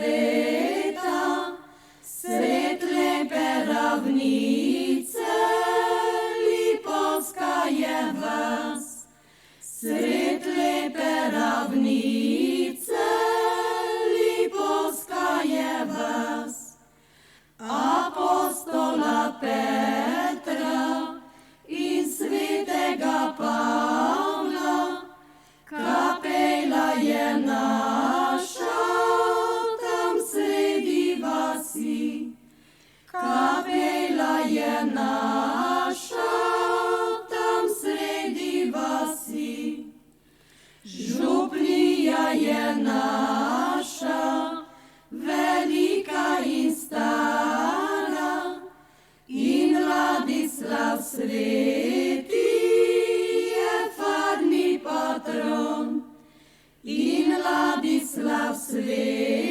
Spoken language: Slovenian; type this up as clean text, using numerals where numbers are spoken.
sveta, svetle peravnice, Lipovska je vas. Svetle peravnice, Lipovska je vas. Apostola Petra in svetega Pavla, kapela je naša tam sredi vasi. Kapela je naša tam sredi vasi. Župnija je naša, velika in stara, in Ladislav sveti je farni patron. In Ladislav sveti